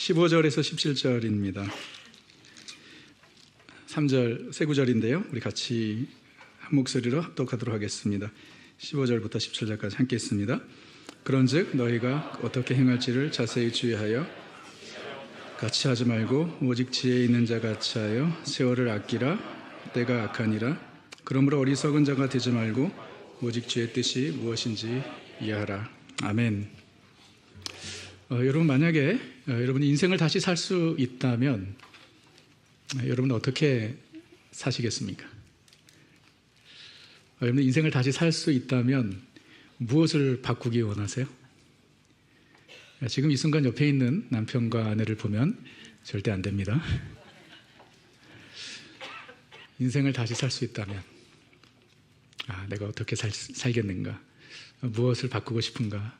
15절에서 17절입니다. 3절 세 구절인데요. 우리 같이 한 목소리로 합독하도록 하겠습니다. 15절부터 17절까지 함께 있습니다. 그런즉 너희가 어떻게 행할지를 자세히 주의하여 같이 하지 말고 오직 지혜 있는 자 같이 하여 세월을 아끼라. 때가 악하니라. 그러므로 어리석은 자가 되지 말고 오직 주의 뜻이 무엇인지 이해하라. 아멘. 여러분, 만약에 여러분이 인생을 다시 살 수 있다면 여러분은 어떻게 사시겠습니까? 여러분, 인생을 다시 살 수 있다면 무엇을 바꾸기 원하세요? 지금 이 순간 옆에 있는 남편과 아내를 보면 절대 안 됩니다. 인생을 다시 살 수 있다면 내가 어떻게 살겠는가? 무엇을 바꾸고 싶은가?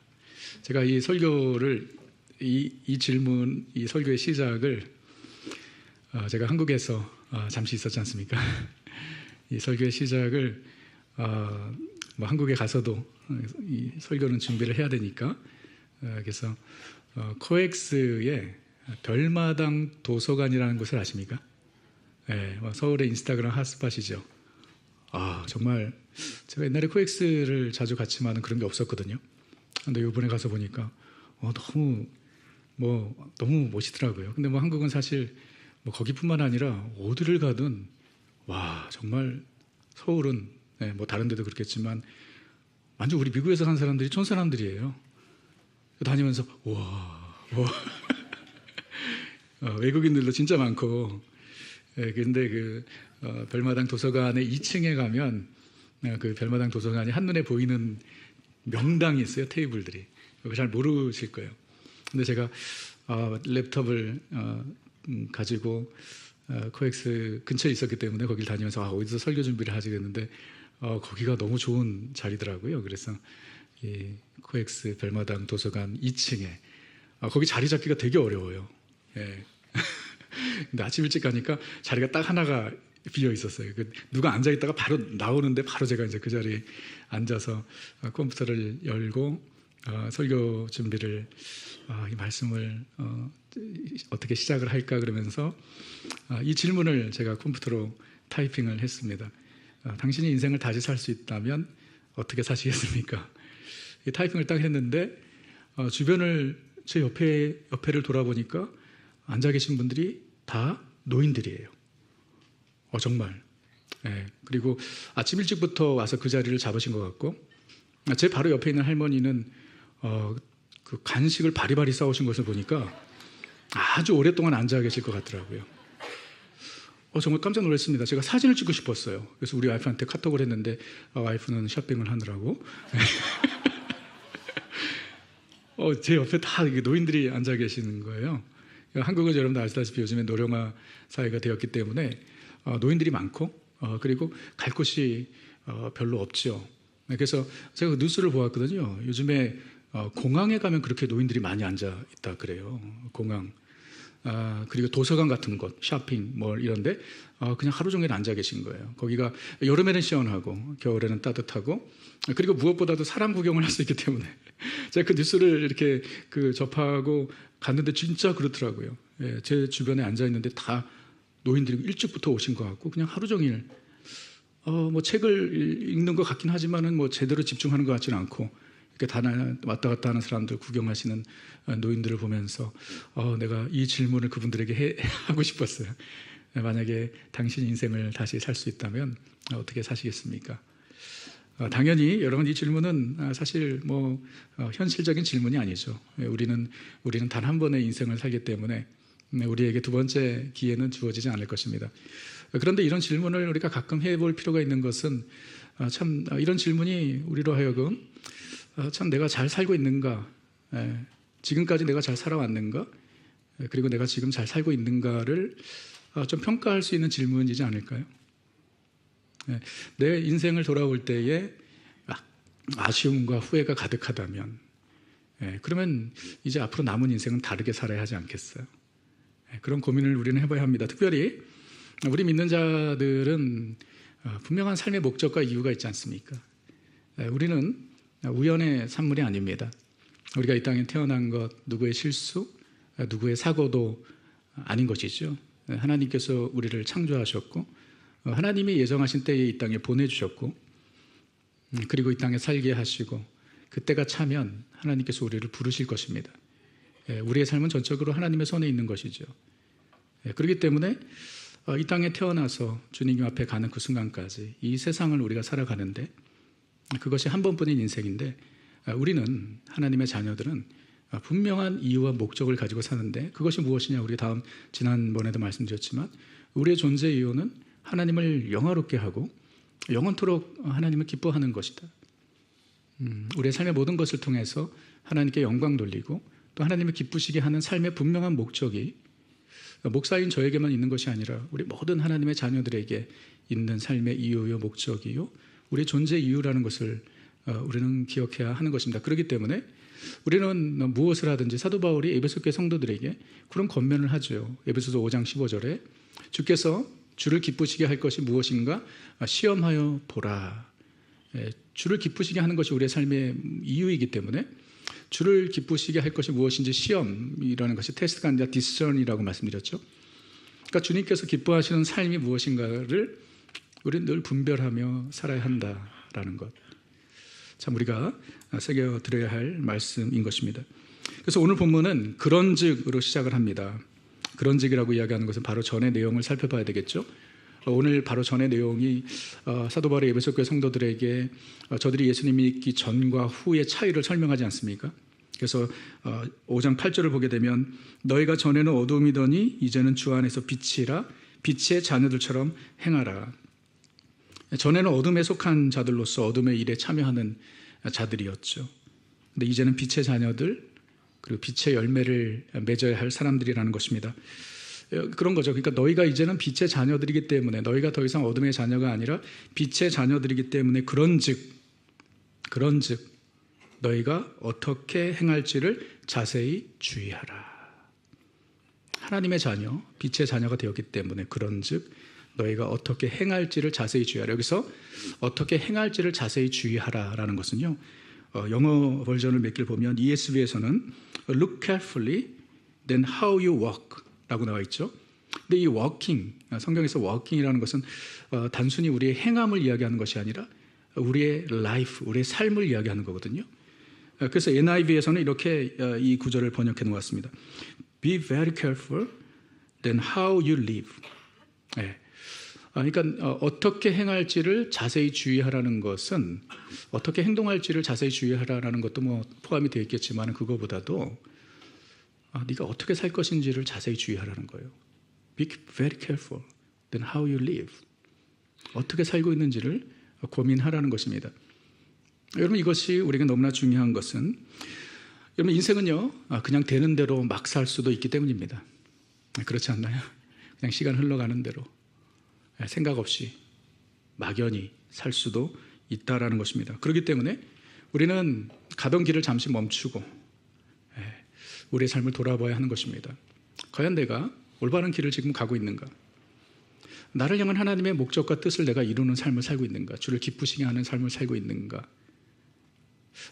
제가 이 설교를 이 질문, 이 설교의 시작을 제가 한국에서 잠시 있었지 않습니까? 이 설교의 시작을 한국에 가서도 이 설교는 준비를 해야 되니까 그래서 코엑스의 별마당 도서관이라는 곳을 아십니까? 네, 서울의 인스타그램 핫스팟이죠. 정말 제가 옛날에 코엑스를 자주 같이 하는 그런 게 없었거든요. 근데 이번에 가서 보니까 너무 멋있더라고요. 근데 한국은 사실 거기뿐만 아니라 어디를 가든 정말 서울은 다른 데도 그렇겠지만 완전 우리 미국에서 산 사람들이 촌사람들이에요. 다니면서 외국인들도 진짜 많고. 근데 그 별마당 도서관의 2층에 가면 그 별마당 도서관이 한눈에 보이는 명당이 있어요. 테이블들이. 잘 모르실 거예요. 근데 제가 랩톱을 가지고 코엑스 근처에 있었기 때문에 거길 다니면서 어디서 설교 준비를 하지 그랬는데 거기가 너무 좋은 자리더라고요. 그래서 이 코엑스 별마당 도서관 2층에 거기 자리 잡기가 되게 어려워요. 예. 근데 아침 일찍 가니까 자리가 딱 하나가 비어 있었어요. 누가 앉아 있다가 바로 나오는데 바로 제가 이제 그 자리에 앉아서 컴퓨터를 열고 설교 준비를 이 말씀을 어떻게 시작을 할까 그러면서 이 질문을 제가 컴퓨터로 타이핑을 했습니다. 당신이 인생을 다시 살 수 있다면 어떻게 사시겠습니까? 이 타이핑을 딱 했는데 주변을 제 옆에를 돌아보니까 앉아 계신 분들이 다 노인들이에요. 정말. 예. 그리고 아침 일찍부터 와서 그 자리를 잡으신 것 같고 제 바로 옆에 있는 할머니는 그 간식을 바리바리 싸우신 것을 보니까 아주 오랫동안 앉아 계실 것 같더라고요. 정말 깜짝 놀랐습니다. 제가 사진을 찍고 싶었어요. 그래서 우리 와이프한테 카톡을 했는데 와이프는 쇼핑을 하느라고 제 옆에 다 노인들이 앉아 계시는 거예요. 한국은 여러분들 아시다시피 요즘에 노령화 사회가 되었기 때문에 노인들이 많고 그리고 갈 곳이 별로 없죠. 그래서 제가 뉴스를 보았거든요. 요즘에 공항에 가면 그렇게 노인들이 많이 앉아 있다 그래요. 공항. 그리고 도서관 같은 곳, 쇼핑몰 이런데 그냥 하루 종일 앉아 계신 거예요. 거기가 여름에는 시원하고 겨울에는 따뜻하고 그리고 무엇보다도 사람 구경을 할 수 있기 때문에 제가 그 뉴스를 이렇게 접하고 갔는데 진짜 그렇더라고요. 예, 제 주변에 앉아 있는데 다 노인들이 일찍부터 오신 것 같고 그냥 하루 종일 책을 읽는 것 같긴 하지만은 제대로 집중하는 것 같지는 않고 이렇게 왔다 갔다 하는 사람들 구경하시는 노인들을 보면서 내가 이 질문을 그분들에게 하고 싶었어요. 만약에 당신 인생을 다시 살 수 있다면 어떻게 사시겠습니까? 당연히 여러분 이 질문은 사실 현실적인 질문이 아니죠. 우리는 단 한 번의 인생을 살기 때문에 우리에게 두 번째 기회는 주어지지 않을 것입니다. 그런데 이런 질문을 우리가 가끔 해볼 필요가 있는 것은 참 이런 질문이 우리로 하여금 참 내가 잘 살고 있는가, 지금까지 내가 잘 살아왔는가, 그리고 내가 지금 잘 살고 있는가를 좀 평가할 수 있는 질문이지 않을까요? 내 인생을 돌아올 때에 아쉬움과 후회가 가득하다면 그러면 이제 앞으로 남은 인생은 다르게 살아야 하지 않겠어요? 그런 고민을 우리는 해봐야 합니다. 특별히 우리 믿는 자들은 분명한 삶의 목적과 이유가 있지 않습니까? 우리는 우연의 산물이 아닙니다. 우리가 이 땅에 태어난 것, 누구의 실수, 누구의 사고도 아닌 것이죠. 하나님께서 우리를 창조하셨고 하나님이 예정하신 때에 이 땅에 보내주셨고 그리고 이 땅에 살게 하시고 그때가 차면 하나님께서 우리를 부르실 것입니다. 우리의 삶은 전적으로 하나님의 손에 있는 것이죠. 그렇기 때문에 이 땅에 태어나서 주님 앞에 가는 그 순간까지 이 세상을 우리가 살아가는데 그것이 한 번뿐인 인생인데 우리는 하나님의 자녀들은 분명한 이유와 목적을 가지고 사는데 그것이 무엇이냐 우리 지난번에도 말씀드렸지만 우리의 존재 이유는 하나님을 영화롭게 하고 영원토록 하나님을 기뻐하는 것이다. 우리의 삶의 모든 것을 통해서 하나님께 영광 돌리고 또 하나님을 기쁘시게 하는 삶의 분명한 목적이 목사인 저에게만 있는 것이 아니라 우리 모든 하나님의 자녀들에게 있는 삶의 이유요 목적이요 우리의 존재 이유라는 것을 우리는 기억해야 하는 것입니다. 그렇기 때문에 우리는 무엇을 하든지 사도 바울이 에베소 교회 성도들에게 그런 권면을 하죠. 에베소서 5장 15절에 주께서 주를 기쁘시게 할 것이 무엇인가 시험하여 보라. 주를 기쁘시게 하는 것이 우리의 삶의 이유이기 때문에 주를 기쁘시게 할 것이 무엇인지 시험이라는 것이 테스트가 아니라 디스턴이라고 말씀드렸죠. 그러니까 주님께서 기뻐하시는 삶이 무엇인가를 우리는 늘 분별하며 살아야 한다라는 것. 참 우리가 새겨들어야 할 말씀인 것입니다. 그래서 오늘 본문은 그런즉으로 시작을 합니다. 그런즉이라고 이야기하는 것은 바로 전의 내용을 살펴봐야 되겠죠. 오늘 바로 전의 내용이 사도 바울이 에베소 교회 성도들에게 저들이 예수님 믿기 전과 후의 차이를 설명하지 않습니까? 그래서 5장 8절을 보게 되면 너희가 전에는 어두움이더니 이제는 주 안에서 빛이라 빛의 자녀들처럼 행하라. 전에는 어둠에 속한 자들로서 어둠의 일에 참여하는 자들이었죠. 근데 이제는 빛의 자녀들 그리고 빛의 열매를 맺어야 할 사람들이라는 것입니다. 그런 거죠. 그러니까 너희가 이제는 빛의 자녀들이기 때문에 너희가 더 이상 어둠의 자녀가 아니라 빛의 자녀들이기 때문에 그런즉 너희가 어떻게 행할지를 자세히 주의하라. 하나님의 자녀, 빛의 자녀가 되었기 때문에 그런즉 너희가 어떻게 행할지를 자세히 주의하라. 여기서 어떻게 행할지를 자세히 주의하라라는 것은요. 영어 버전을 몇 개를 보면 ESV에서는 look carefully, then how you walk 라고 나와 있죠. 근데 이 walking, 성경에서 walking이라는 것은 단순히 우리의 행함을 이야기하는 것이 아니라 우리의 life, 우리의 삶을 이야기하는 거거든요. 그래서 NIV에서는 이렇게 이 구절을 번역해 놓았습니다. Be very careful, then how you live. 그러니까 어떻게 행할지를 자세히 주의하라는 것은 어떻게 행동할지를 자세히 주의하라는 것도 뭐 포함이 되어 있겠지만 그거보다도 네가 어떻게 살 것인지를 자세히 주의하라는 거예요. Be very careful, then how you live. 어떻게 살고 있는지를 고민하라는 것입니다. 여러분 이것이 우리에게 너무나 중요한 것은 여러분 인생은요 그냥 되는 대로 막 살 수도 있기 때문입니다. 그렇지 않나요? 그냥 시간 흘러가는 대로 생각 없이 막연히 살 수도 있다라는 것입니다. 그렇기 때문에 우리는 가던 길을 잠시 멈추고 우리의 삶을 돌아봐야 하는 것입니다. 과연 내가 올바른 길을 지금 가고 있는가? 나를 향한 하나님의 목적과 뜻을 내가 이루는 삶을 살고 있는가? 주를 기쁘시게 하는 삶을 살고 있는가?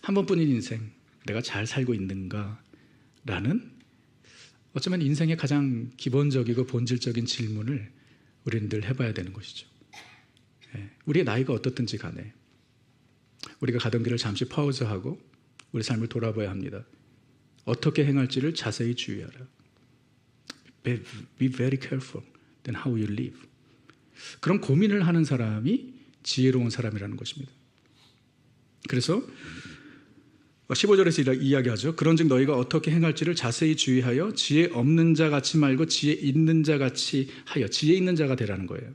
한 번뿐인 인생 내가 잘 살고 있는가? 라는 어쩌면 인생의 가장 기본적이고 본질적인 질문을 우리는 늘 해봐야 되는 것이죠. 우리의 나이가 어떻든지 간에 우리가 가던 길을 잠시 파우즈하고 우리 삶을 돌아봐야 합니다. 어떻게 행할지를 자세히 주의하라. Be very careful, then how you live. 그런 고민을 하는 사람이 지혜로운 사람이라는 것입니다. 그래서 15절에서 이야기하죠. 그런즉 너희가 어떻게 행할지를 자세히 주의하여 지혜 없는 자 같이 말고 지혜 있는 자 같이 하여 지혜 있는 자가 되라는 거예요.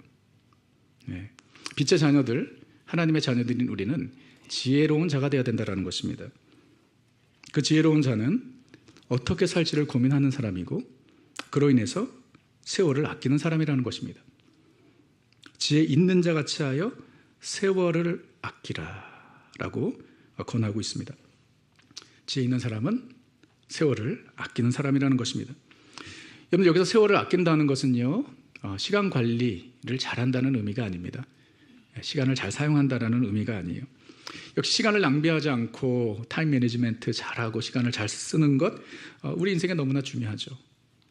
빛의 자녀들, 하나님의 자녀들인 우리는 지혜로운 자가 되어야 된다는 것입니다. 그 지혜로운 자는 어떻게 살지를 고민하는 사람이고 그로 인해서 세월을 아끼는 사람이라는 것입니다. 지혜 있는 자 같이 하여 세월을 아끼라라고 권하고 있습니다. 지혜 있는 사람은 세월을 아끼는 사람이라는 것입니다. 여러분 여기서 세월을 아낀다는 것은요 시간 관리를 잘한다는 의미가 아닙니다. 시간을 잘 사용한다는 의미가 아니에요. 역시 시간을 낭비하지 않고 타임 매니지먼트 잘하고 시간을 잘 쓰는 것, 우리 인생에 너무나 중요하죠.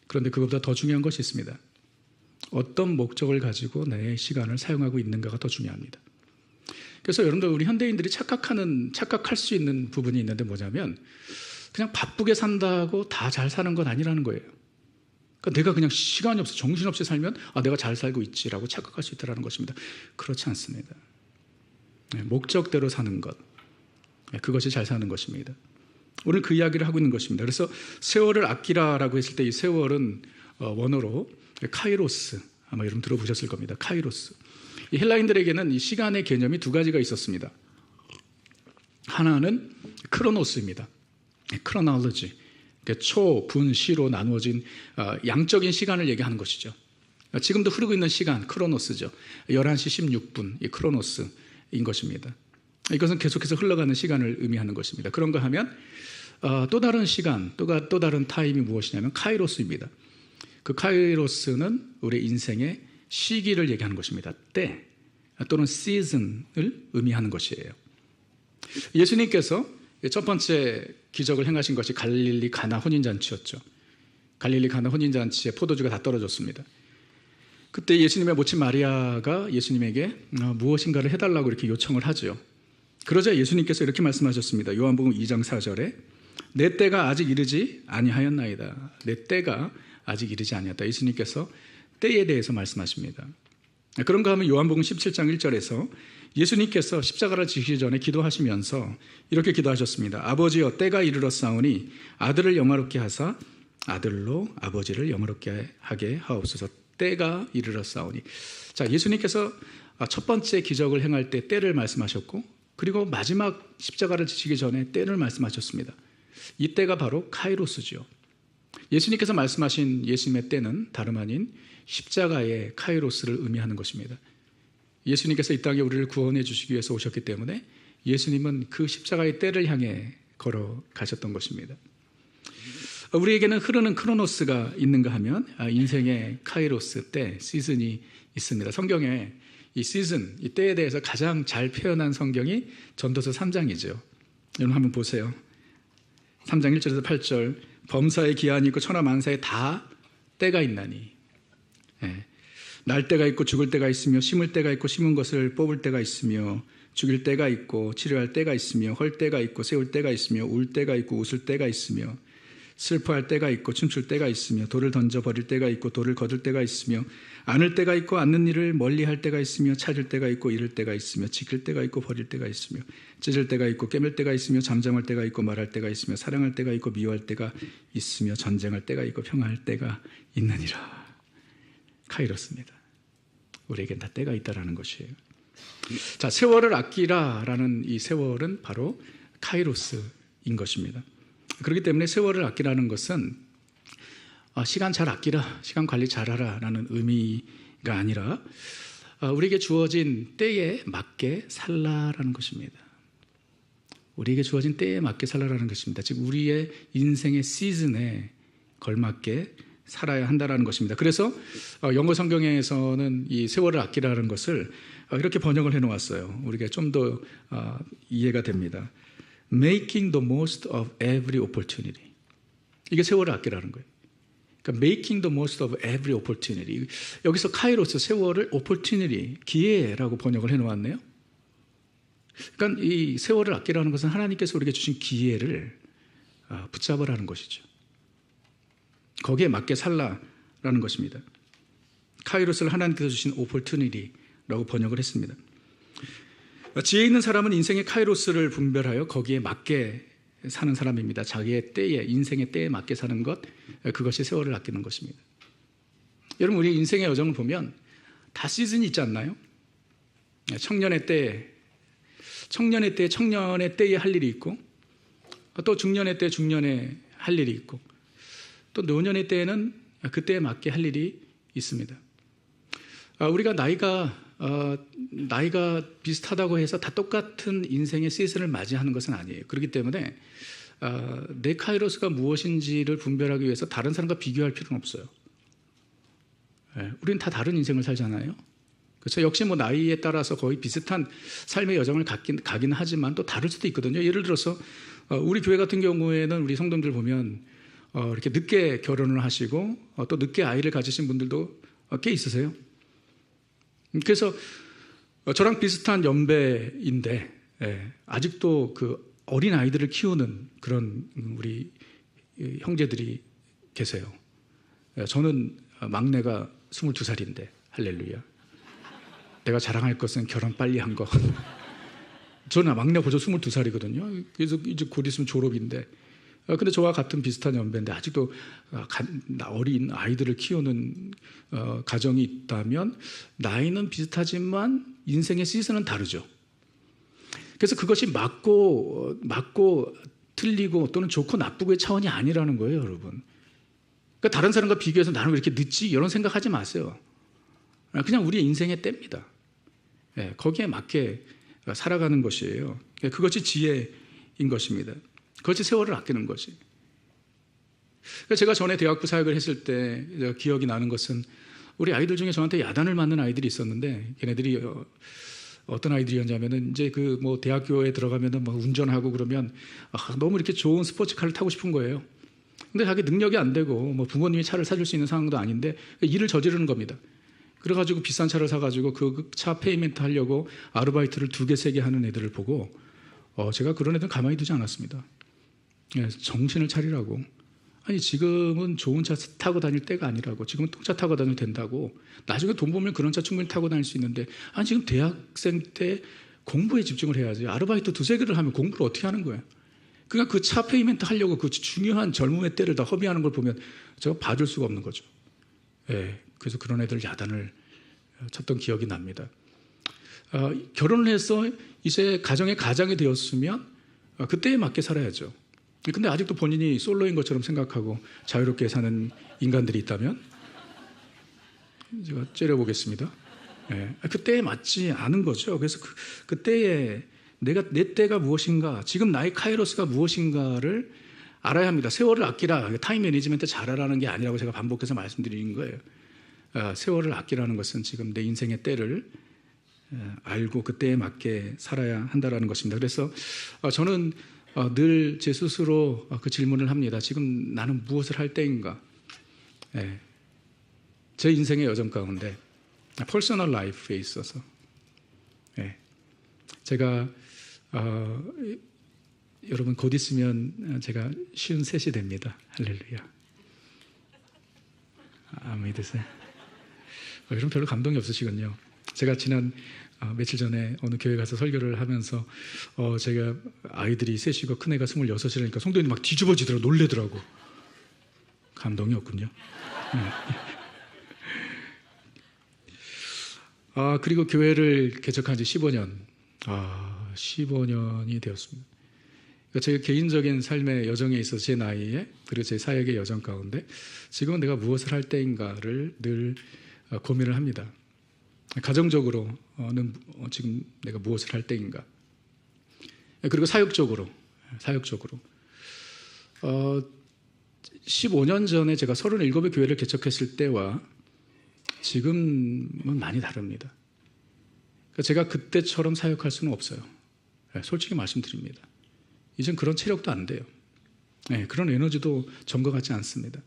그런데 그것보다 더 중요한 것이 있습니다. 어떤 목적을 가지고 내 시간을 사용하고 있는가가 더 중요합니다. 그래서 여러분들, 우리 현대인들이 착각할 수 있는 부분이 있는데 뭐냐면, 그냥 바쁘게 산다고 다 잘 사는 건 아니라는 거예요. 그러니까 내가 그냥 시간이 없어 정신없이 살면 내가 잘 살고 있지라고 착각할 수 있다는 것입니다. 그렇지 않습니다. 목적대로 사는 것, 그것이 잘 사는 것입니다. 오늘 그 이야기를 하고 있는 것입니다. 그래서 세월을 아끼라라고 했을 때 이 세월은 원어로 카이로스, 아마 여러분 들어보셨을 겁니다. 카이로스. 이 헬라인들에게는 이 시간의 개념이 두 가지가 있었습니다. 하나는 크로노스입니다. 크로놀로지, 초, 분, 시로 나누어진 양적인 시간을 얘기하는 것이죠. 지금도 흐르고 있는 시간, 크로노스죠. 11시 16분, 이 크로노스인 것입니다. 이것은 계속해서 흘러가는 시간을 의미하는 것입니다. 그런가 하면 또 다른 시간, 또 다른 타임이 무엇이냐면 카이로스입니다. 그 카이로스는 우리 인생의 시기를 얘기하는 것입니다. 때 또는 시즌을 의미하는 것이에요. 예수님께서 첫 번째 기적을 행하신 것이 갈릴리 가나 혼인잔치였죠. 갈릴리 가나 혼인잔치에 포도주가 다 떨어졌습니다. 그때 예수님의 모친 마리아가 예수님에게 무엇인가를 해달라고 이렇게 요청을 하죠. 그러자 예수님께서 이렇게 말씀하셨습니다. 요한복음 2장 4절에 내 때가 아직 이르지 아니하였나이다. 내 때가 아직 이르지 아니하였다. 예수님께서 때에 대해서 말씀하십니다. 그런가 하면 요한복음 17장 1절에서 예수님께서 십자가를 지시기 전에 기도하시면서 이렇게 기도하셨습니다. 아버지여, 때가 이르렀사오니 아들을 영화롭게 하사 아들로 아버지를 영화롭게 하게 하옵소서. 때가 이르렀사오니. 자, 예수님께서 첫 번째 기적을 행할 때 때를 말씀하셨고, 그리고 마지막 십자가를 지시기 전에 때를 말씀하셨습니다. 이 때가 바로 카이로스죠. 예수님께서 말씀하신 예수님의 때는 다름 아닌 십자가의 카이로스를 의미하는 것입니다. 예수님께서 이 땅에 우리를 구원해 주시기 위해서 오셨기 때문에 예수님은 그 십자가의 때를 향해 걸어가셨던 것입니다. 우리에게는 흐르는 크로노스가 있는가 하면 인생의 카이로스, 때, 시즌이 있습니다. 성경에 이 시즌, 이 때에 대해서 가장 잘 표현한 성경이 전도서 3장이죠. 여러분 한번 보세요. 3장 1절에서 8절, 범사에 기한이 있고 천하 만사에 다 때가 있나니. 날 때가 있고 죽을 때가 있으며, 심을 때가 있고 심은 것을 뽑을 때가 있으며, 죽일 때가 있고 치료할 때가 있으며, 헐 때가 있고 세울 때가 있으며, 울 때가 있고 웃을 때가 있으며, 슬퍼할 때가 있고 춤출 때가 있으며, 돌을 던져 버릴 때가 있고 돌을 거둘 때가 있으며, 안을 때가 있고 않는 일을 멀리할 때가 있으며, 찾을 때가 있고 잃을 때가 있으며, 지킬 때가 있고 버릴 때가 있으며, 찢을 때가 있고 깨맬 때가 있으며, 잠잠할 때가 있고 말할 때가 있으며, 사랑할 때가 있고 미워할 때가 있으며, 전쟁할 때가 있고 평화할 때가 있느니라. 카이로스입니다. 우리에겐 다 때가 있다라는 것이에요. 자, 세월을 아끼라라는 이 세월은 바로 카이로스인 것입니다. 그렇기 때문에 세월을 아끼라는 것은 시간 잘 아끼라, 시간 관리 잘하라라는 의미가 아니라 우리에게 주어진 때에 맞게 살라라는 것입니다. 우리에게 주어진 때에 맞게 살라라는 것입니다. 즉 우리의 인생의 시즌에 걸맞게 살아야 한다라는 것입니다. 그래서 영어 성경에서는 이 세월을 아끼라는 것을 이렇게 번역을 해놓았어요. 우리가 좀 더 이해가 됩니다. Making the most of every opportunity. 이게 세월을 아끼라는 거예요. 그러니까 making the most of every opportunity. 여기서 카이로스, 세월을 opportunity, 기회라고 번역을 해놓았네요. 그러니까 이 세월을 아끼라는 것은 하나님께서 우리에게 주신 기회를 붙잡으라는 것이죠. 거기에 맞게 살라라는 것입니다. 카이로스를 하나님께서 주신 opportunity라고 번역을 했습니다. 지혜 있는 사람은 인생의 카이로스를 분별하여 거기에 맞게 사는 사람입니다. 자기의 때에, 인생의 때에 맞게 사는 것, 그것이 세월을 아끼는 것입니다. 여러분, 우리 인생의 여정을 보면 다 시즌이 있지 않나요? 청년의 때에 청년의 때에 할 일이 있고, 또 중년의 때에 중년에 할 일이 있고, 또 노년의 때에는 그때에 맞게 할 일이 있습니다. 우리가 나이가 비슷하다고 해서 다 똑같은 인생의 시즌을 맞이하는 것은 아니에요. 그렇기 때문에 내 카이로스가 무엇인지를 분별하기 위해서 다른 사람과 비교할 필요는 없어요. 우리는 다 다른 인생을 살잖아요. 그렇죠? 역시 뭐 나이에 따라서 거의 비슷한 삶의 여정을 가긴 하지만 또 다를 수도 있거든요. 예를 들어서 우리 교회 같은 경우에는 우리 성도들 보면 이렇게 늦게 결혼을 하시고 또 늦게 아이를 가지신 분들도 꽤 있으세요. 그래서 저랑 비슷한 연배인데 아직도 그 어린 아이들을 키우는 그런 우리 형제들이 계세요. 저는 막내가 22살인데 할렐루야. 내가 자랑할 것은 결혼 빨리 한 거. 저는 막내 벌써 22살이거든요. 그래서 이제 곧 있으면 졸업인데. 근데 저와 같은 비슷한 연배인데 아직도 어린 아이들을 키우는 가정이 있다면 나이는 비슷하지만 인생의 시즌은 다르죠. 그래서 그것이 맞고 틀리고 또는 좋고 나쁘고의 차원이 아니라는 거예요, 여러분. 그러니까 다른 사람과 비교해서 나는 왜 이렇게 늦지? 이런 생각하지 마세요. 그냥 우리의 인생의 때입니다. 거기에 맞게 살아가는 것이에요. 그것이 지혜인 것입니다. 그것이 세월을 아끼는 것이. 제가 전에 대학부 사역을 했을 때 기억이 나는 것은 우리 아이들 중에 저한테 야단을 맞는 아이들이 있었는데 걔네들이 어떤 아이들이었냐면은 이제 그 뭐 대학교에 들어가면은 막 운전하고 그러면 너무 이렇게 좋은 스포츠카를 타고 싶은 거예요. 근데 자기 능력이 안 되고 뭐 부모님이 차를 사줄 수 있는 상황도 아닌데 일을 저지르는 겁니다. 그래가지고 비싼 차를 사가지고 그 차 페이멘트 하려고 아르바이트를 2개, 3개 하는 애들을 보고 제가 그런 애들 가만히 두지 않았습니다. 정신을 차리라고. 아니 지금은 좋은 차 타고 다닐 때가 아니라고. 지금은 똥차 타고 다녀도 된다고. 나중에 돈 벌면 그런 차 충분히 타고 다닐 수 있는데 아니 지금 대학생 때 공부에 집중을 해야지. 아르바이트 2-3개를 하면 공부를 어떻게 하는 거예요? 그러니까 그 차 페이멘트 하려고 그 중요한 젊음의 때를 다 허비하는 걸 보면 제가 봐줄 수가 없는 거죠. 그래서 그런 애들 야단을 쳤던 기억이 납니다. 결혼을 해서 이제 가장이 되었으면 그때에 맞게 살아야죠. 근데 아직도 본인이 솔로인 것처럼 생각하고 자유롭게 사는 인간들이 있다면 제가 째려보겠습니다. 그때에 맞지 않은 거죠. 그래서 그때에 내 때가 무엇인가, 지금 나의 카이로스가 무엇인가를 알아야 합니다. 세월을 아끼라, 타임 매니지먼트 잘하라는 게 아니라고 제가 반복해서 말씀드리는 거예요. 세월을 아끼라는 것은 지금 내 인생의 때를 알고 그때에 맞게 살아야 한다는 것입니다. 그래서 저는 늘 제 스스로 그 질문을 합니다. 지금 나는 무엇을 할 때인가? 제 인생의 여정 가운데 퍼스널 라이프에 있어서 제가 여러분 곧 있으면 제가 53이 됩니다. 할렐루야. 믿으세요? 여러분 별로 감동이 없으시군요. 제가 지난 며칠 전에 어느 교회 가서 설교를 하면서 제가 아이들이 셋이고 큰애가 26이라니까 성도님이 막 뒤집어지더라고, 놀래더라고. 감동이 없군요. 그리고 교회를 개척한 지 15년. 15년이 되었습니다. 그러니까 제 개인적인 삶의 여정에 있어서 제 나이에 그리고 제 사역의 여정 가운데 지금은 내가 무엇을 할 때인가를 늘 고민을 합니다. 가정적으로는 지금 내가 무엇을 할 때인가. 그리고 사역적으로 15년 전에 제가 37의 교회를 개척했을 때와 지금은 많이 다릅니다. 제가 그때처럼 사역할 수는 없어요. 솔직히 말씀드립니다. 이젠 그런 체력도 안 돼요. 그런 에너지도 전과 같지 않습니다.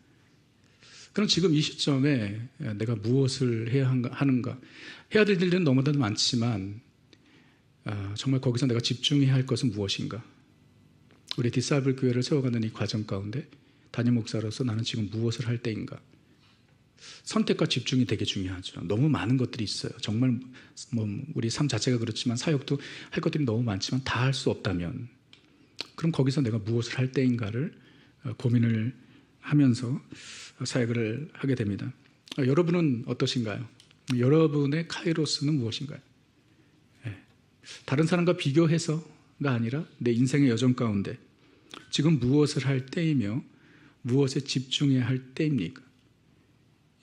그럼 지금 이 시점에 내가 무엇을 해야 하는가? 해야 될 일은 너무나도 많지만 정말 거기서 내가 집중해야 할 것은 무엇인가? 우리 디사이블 교회를 세워가는 이 과정 가운데 담임 목사로서 나는 지금 무엇을 할 때인가? 선택과 집중이 되게 중요하죠. 너무 많은 것들이 있어요. 정말 우리 삶 자체가 그렇지만 사역도 할 것들이 너무 많지만 다 할 수 없다면 그럼 거기서 내가 무엇을 할 때인가를 고민을 하면서 사역을 하게 됩니다. 여러분은 어떠신가요? 여러분의 카이로스는 무엇인가요? 다른 사람과 비교해서가 아니라 내 인생의 여정 가운데 지금 무엇을 할 때이며 무엇에 집중해야 할 때입니까?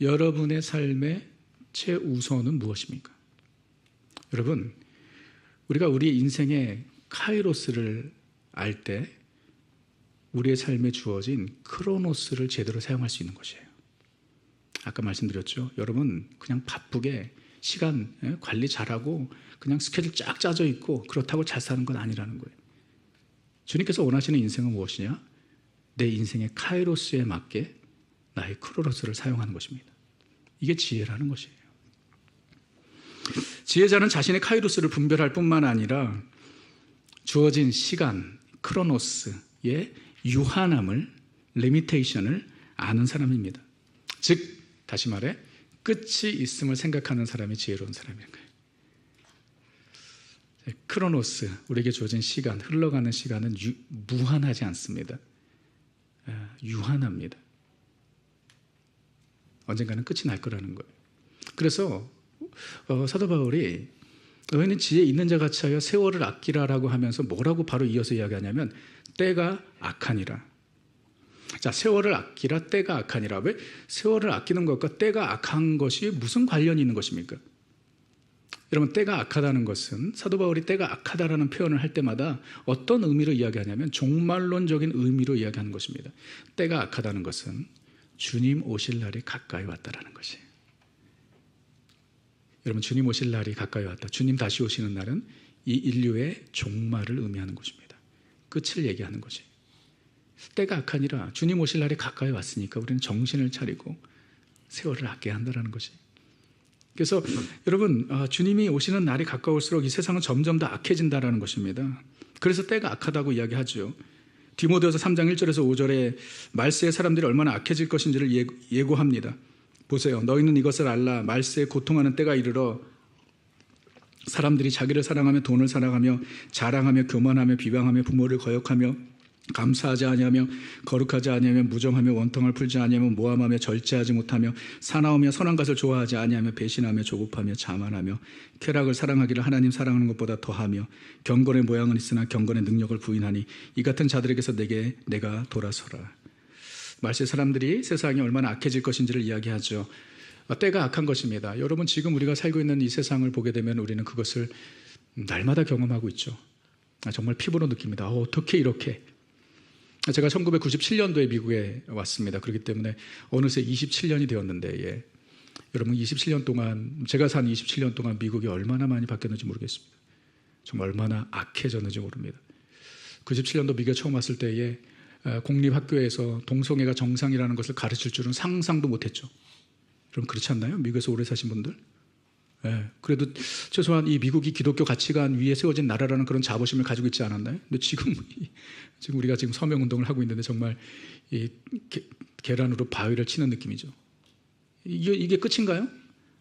여러분의 삶의 최우선은 무엇입니까? 여러분, 우리가 우리 인생의 카이로스를 알 때 우리의 삶에 주어진 크로노스를 제대로 사용할 수 있는 것이에요. 아까 말씀드렸죠. 여러분 그냥 바쁘게 시간 관리 잘하고 그냥 스케줄 쫙 짜져 있고 그렇다고 잘 사는 건 아니라는 거예요. 주님께서 원하시는 인생은 무엇이냐? 내 인생의 카이로스에 맞게 나의 크로노스를 사용하는 것입니다. 이게 지혜라는 것이에요. 지혜자는 자신의 카이로스를 분별할 뿐만 아니라 주어진 시간, 크로노스의 유한함을, 리미테이션을 아는 사람입니다. 즉, 다시 말해 끝이 있음을 생각하는 사람이 지혜로운 사람인 거예요. 크로노스, 우리에게 주어진 시간, 흘러가는 시간은 무한하지 않습니다. 유한합니다. 언젠가는 끝이 날 거라는 거예요. 그래서 사도 바울이 너희는 지혜 있는 자 같이 하여 세월을 아끼라라고 하면서 뭐라고 바로 이어서 이야기하냐면 때가 악하니라. 자, 세월을 아끼라, 때가 악하니라. 왜 세월을 아끼는 것과 때가 악한 것이 무슨 관련이 있는 것입니까? 여러분, 때가 악하다는 것은 사도 바울이 때가 악하다라는 표현을 할 때마다 어떤 의미로 이야기하냐면 종말론적인 의미로 이야기하는 것입니다. 때가 악하다는 것은 주님 오실 날이 가까이 왔다라는 것이에요. 여러분, 주님 오실 날이 가까이 왔다. 주님 다시 오시는 날은 이 인류의 종말을 의미하는 것입니다. 끝을 얘기하는 것이에요. 때가 악하니라 주님 오실 날이 가까이 왔으니까 우리는 정신을 차리고 세월을 아껴야 한다는 것이에요. 그래서 여러분, 주님이 오시는 날이 가까울수록 이 세상은 점점 더 악해진다는 것입니다. 그래서 때가 악하다고 이야기하죠. 디모데후서 3장 1절에서 5절에 말세의 사람들이 얼마나 악해질 것인지를 예고합니다. 보세요. 너희는 이것을 알라. 말세에 고통하는 때가 이르러 사람들이 자기를 사랑하며 돈을 사랑하며 자랑하며 교만하며 비방하며 부모를 거역하며 감사하지 아니하며 거룩하지 아니하며 무정하며 원통을 풀지 아니하며 모함하며 절제하지 못하며 사나우며 선한 것을 좋아하지 아니하며 배신하며 조급하며 자만하며 쾌락을 사랑하기를 하나님 사랑하는 것보다 더하며 경건의 모양은 있으나 경건의 능력을 부인하니 이 같은 자들에게서 내가 돌아서라. 말세 사람들이 세상이 얼마나 악해질 것인지를 이야기하죠. 때가 악한 것입니다. 여러분, 지금 우리가 살고 있는 이 세상을 보게 되면 우리는 그것을 날마다 경험하고 있죠. 정말 피부로 느낍니다. 어떻게 이렇게. 제가 1997년도에 미국에 왔습니다. 그렇기 때문에 어느새 27년이 되었는데, 여러분 27년 동안, 제가 산 27년 동안 미국이 얼마나 많이 바뀌었는지 모르겠습니다. 정말 얼마나 악해졌는지 모릅니다. 97년도 미국에 처음 왔을 때에 공립학교에서 동성애가 정상이라는 것을 가르칠 줄은 상상도 못했죠. 여러분, 그렇지 않나요? 미국에서 오래 사신 분들? 그래도 최소한 이 미국이 기독교 가치관 위에 세워진 나라라는 그런 자부심을 가지고 있지 않았나요? 근데 지금 우리가 지금 서명운동을 하고 있는데 정말 이 계란으로 바위를 치는 느낌이죠. 이게 끝인가요?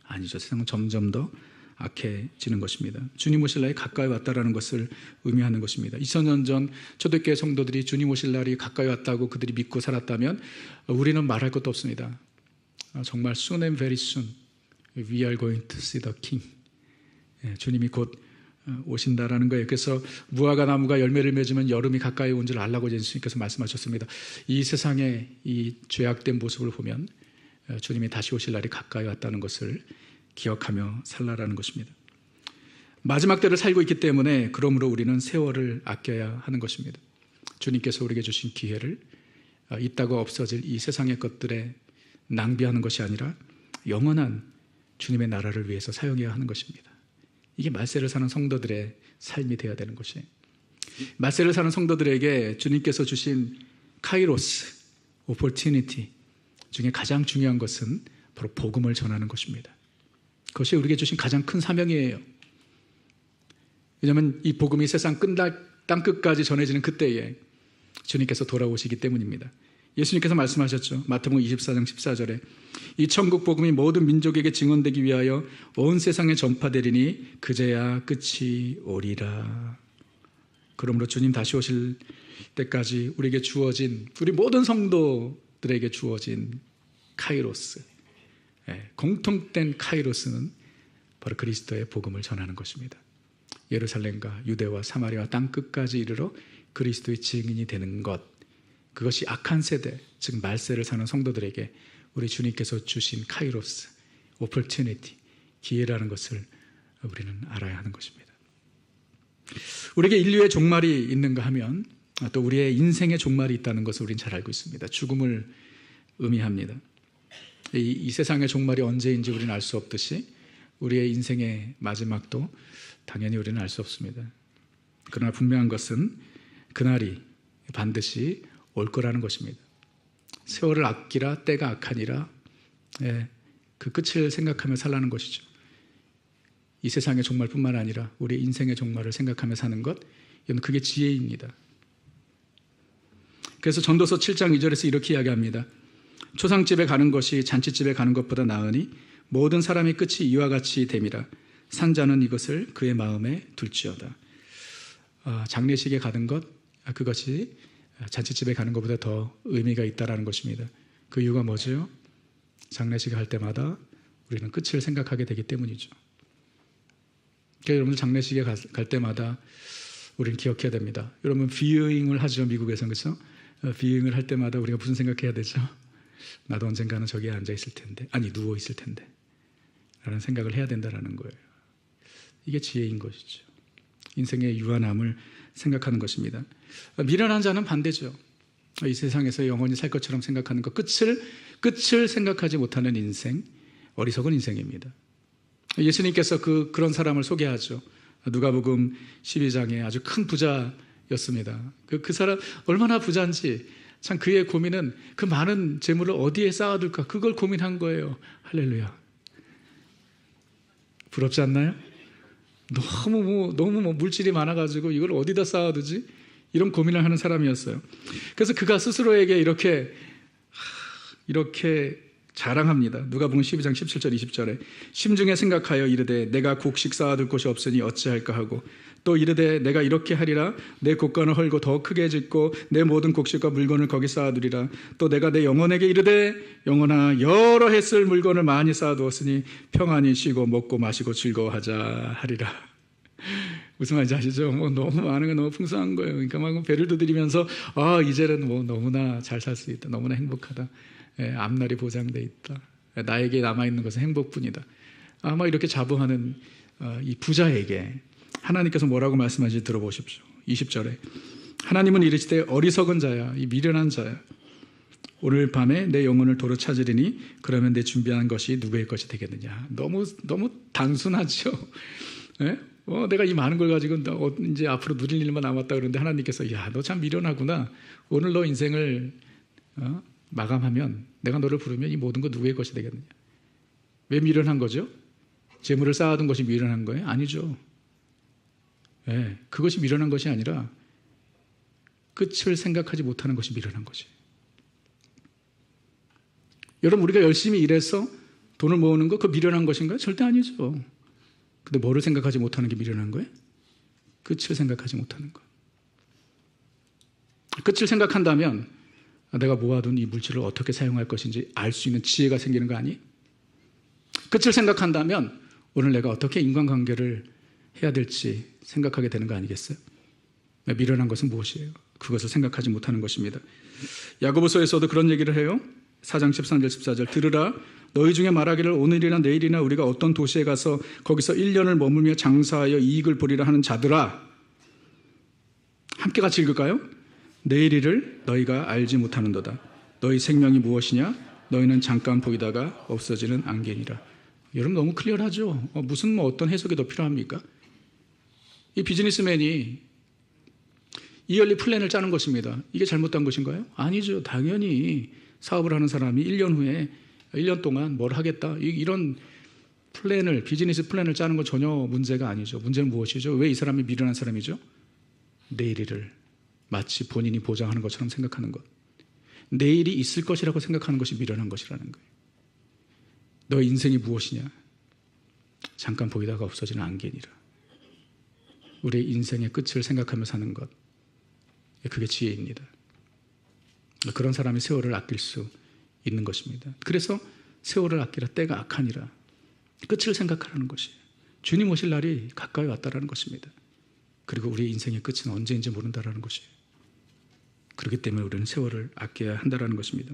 아니죠. 세상은 점점 더 악해지는 것입니다. 주님 오실 날이 가까이 왔다라는 것을 의미하는 것입니다. 2000년 전 초대교회 성도들이 주님 오실 날이 가까이 왔다고 그들이 믿고 살았다면 우리는 말할 것도 없습니다. 정말 soon and very soon we are going to see the king. 주님이 곧 오신다라는 거예요. 그래서 무화과 나무가 열매를 맺으면 여름이 가까이 온 줄 알라고 예수님께서 말씀하셨습니다. 이 세상의 이 죄악된 모습을 보면 주님이 다시 오실 날이 가까이 왔다는 것을 기억하며 살라라는 것입니다. 마지막 때를 살고 있기 때문에 그러므로 우리는 세월을 아껴야 하는 것입니다. 주님께서 우리에게 주신 기회를 있다고 없어질 이 세상의 것들에 낭비하는 것이 아니라 영원한 주님의 나라를 위해서 사용해야 하는 것입니다. 이게 말세를 사는 성도들의 삶이 되어야 되는 것이에요. 말세를 사는 성도들에게 주님께서 주신 카이로스, 오퍼튜니티 중에 가장 중요한 것은 바로 복음을 전하는 것입니다. 그것이 우리에게 주신 가장 큰 사명이에요. 왜냐하면 이 복음이 세상 땅끝까지 전해지는 그때에 주님께서 돌아오시기 때문입니다. 예수님께서 말씀하셨죠. 마태복음 24장 14절에 이 천국 복음이 모든 민족에게 증언되기 위하여 온 세상에 전파되리니 그제야 끝이 오리라. 그러므로 주님 다시 오실 때까지 우리에게 주어진, 우리 모든 성도들에게 주어진 카이로스, 공통된 카이로스는 바로 그리스도의 복음을 전하는 것입니다. 예루살렘과 유대와 사마리아 땅끝까지 이르러 그리스도의 증인이 되는 것, 그것이 악한 세대, 즉 말세를 사는 성도들에게 우리 주님께서 주신 카이로스, 오퍼튜니티, 기회라는 것을 우리는 알아야 하는 것입니다. 우리에게 인류의 종말이 있는가 하면 또 우리의 인생의 종말이 있다는 것을 우리는 잘 알고 있습니다. 죽음을 의미합니다. 이 세상의 종말이 언제인지 우리는 알 수 없듯이 우리의 인생의 마지막도 당연히 우리는 알 수 없습니다. 그러나 분명한 것은 그날이 반드시 올 거라는 것입니다. 세월을 아끼라 때가 악하니라. 그 끝을 생각하며 살라는 것이죠. 이 세상의 종말뿐만 아니라 우리 인생의 종말을 생각하며 사는 것, 이건 그게 지혜입니다. 그래서 전도서 7장 2절에서 이렇게 이야기합니다. 초상집에 가는 것이 잔치집에 가는 것보다 나으니 모든 사람의 끝이 이와 같이 됨이라. 산자는 이것을 그의 마음에 둘지어다. 장례식에 가는 것, 그것이 잔치집에 가는 것보다 더 의미가 있다라는 것입니다. 그 이유가 뭐죠? 장례식에 갈 때마다 우리는 끝을 생각하게 되기 때문이죠. 그러니까 여러분들 장례식에 갈 때마다 우리는 기억해야 됩니다. 여러분 비유잉을 하죠, 미국에서. 그렇죠? 비유잉을 할 때마다 우리가 무슨 생각해야 되죠? 나도 언젠가는 저기에 앉아 있을 텐데, 아니 누워 있을 텐데 라는 생각을 해야 된다는 거예요. 이게 지혜인 것이죠. 인생의 유한함을 생각하는 것입니다. 미련한 자는 반대죠. 이 세상에서 영원히 살 것처럼 생각하는 것, 끝을 생각하지 못하는 인생, 어리석은 인생입니다. 예수님께서 그런 사람을 소개하죠. 누가복음 12장에 아주 큰 부자였습니다. 그 사람 얼마나 부자인지, 참 그의 고민은 그 많은 재물을 어디에 쌓아둘까, 그걸 고민한 거예요. 할렐루야. 부럽지 않나요? 너무 물질이 많아가지고 이걸 어디다 쌓아두지? 이런 고민을 하는 사람이었어요. 그래서 그가 스스로에게 이렇게 자랑합니다. 누가복음 12장 17절 20절에 심중에 생각하여 이르되 내가 곡식 쌓아둘 곳이 없으니 어찌할까 하고, 또 이르되 내가 이렇게 하리라. 내 곡간을 헐고 더 크게 짓고 내 모든 곡식과 물건을 거기 쌓아두리라. 또 내가 내 영혼에게 이르되 영혼아 여러 해 쓸 물건을 많이 쌓아두었으니 평안히 쉬고 먹고 마시고 즐거워하자 하리라. 무슨 말인지 아시죠? 너무 많은 거, 너무 풍성한 거예요. 그러니까 막 배를 두드리면서 이제는 너무나 잘 살 수 있다, 너무나 행복하다, 앞날이 보장돼 있다, 나에게 남아있는 것은 행복뿐이다. 아마 이렇게 자부하는 이 부자에게 하나님께서 뭐라고 말씀하시는지 들어보십시오. 20절에 하나님은 이르시되 어리석은 자야, 이 미련한 자야, 오늘 밤에 내 영혼을 도로 찾으리니 그러면 내 준비한 것이 누구의 것이 되겠느냐. 너무 단순하죠. 내가 이 많은 걸 가지고 이제 앞으로 누릴 일만 남았다 그러는데 하나님께서 너 참 미련하구나. 오늘 너 인생을 마감하면 내가 너를 부르면 이 모든 것 누구의 것이 되겠느냐. 왜 미련한 거죠? 재물을 쌓아둔 것이 미련한 거예요? 아니죠. 그것이 미련한 것이 아니라 끝을 생각하지 못하는 것이 미련한 것이. 여러분, 우리가 열심히 일해서 돈을 모으는 거, 그거 미련한 것인가요? 절대 아니죠. 근데 뭐를 생각하지 못하는 게 미련한 거예요? 끝을 생각하지 못하는 것. 끝을 생각한다면 내가 모아둔 이 물질을 어떻게 사용할 것인지 알 수 있는 지혜가 생기는 거 아니에요? 끝을 생각한다면 오늘 내가 어떻게 인간관계를 해야 될지 생각하게 되는 거 아니겠어요? 미련한 것은 무엇이에요? 그것을 생각하지 못하는 것입니다. 야고보서에서도 그런 얘기를 해요. 4장 13절 14절 들으라. 너희 중에 말하기를 오늘이나 내일이나 우리가 어떤 도시에 가서 거기서 1년을 머물며 장사하여 이익을 보리라 하는 자들아. 함께 같이 읽을까요? 내일 일을 너희가 알지 못하는도다. 너희 생명이 무엇이냐? 너희는 잠깐 보이다가 없어지는 안개니라. 여러분 너무 클리어하죠? 무슨 어떤 해석이 더 필요합니까? 이 비즈니스맨이 이열리 플랜을 짜는 것입니다. 이게 잘못된 것인가요? 아니죠. 당연히 사업을 하는 사람이 1년 후에 1년 동안 뭘 하겠다, 이런 플랜을, 비즈니스 플랜을 짜는 건 전혀 문제가 아니죠. 문제는 무엇이죠? 왜 이 사람이 미련한 사람이죠? 내일 일을 마치 본인이 보장하는 것처럼 생각하는 것. 내일이 있을 것이라고 생각하는 것이 미련한 것이라는 거예요. 너의 인생이 무엇이냐? 잠깐 보이다가 없어지는 안개니라. 우리의 인생의 끝을 생각하며 사는 것, 그게 지혜입니다. 그런 사람이 세월을 아낄 수 있는 것입니다. 그래서 세월을 아끼라 때가 악하니라. 끝을 생각하라는 것이에요. 주님 오실 날이 가까이 왔다라는 것입니다. 그리고 우리의 인생의 끝은 언제인지 모른다라는 것이에요. 그렇기 때문에 우리는 세월을 아껴야 한다라는 것입니다.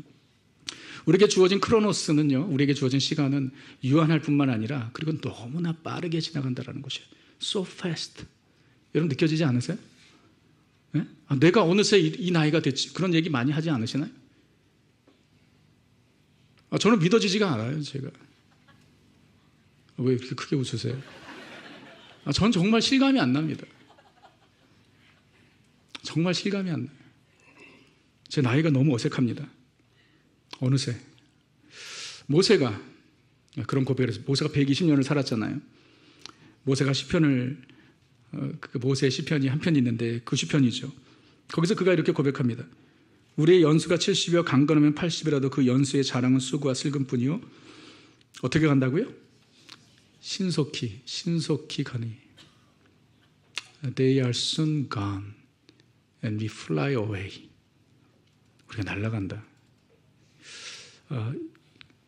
우리에게 주어진 크로노스는요, 우리에게 주어진 시간은 유한할 뿐만 아니라 그리고 너무나 빠르게 지나간다라는 것이에요. So fast. 여러분 느껴지지 않으세요? 네? 내가 어느새 이 나이가 됐지, 그런 얘기 많이 하지 않으시나요? 저는 믿어지지가 않아요. 제가 왜 이렇게 크게 웃으세요? 전 정말 실감이 안 납니다. 정말 실감이 안 나요. 제 나이가 너무 어색합니다. 어느새 모세가 그런 고백을 해서 모세가 120년을 살았잖아요. 모세가 시편을 그 모세의 시편이 한 편이 있는데 그 시편이죠. 거기서 그가 이렇게 고백합니다. 우리의 연수가 70이여 강건하면 80이라도 그 연수의 자랑은 수고와 슬금뿐이요. 어떻게 간다고요? 신속히 가니. They are soon gone and we fly away. 우리가 날아간다.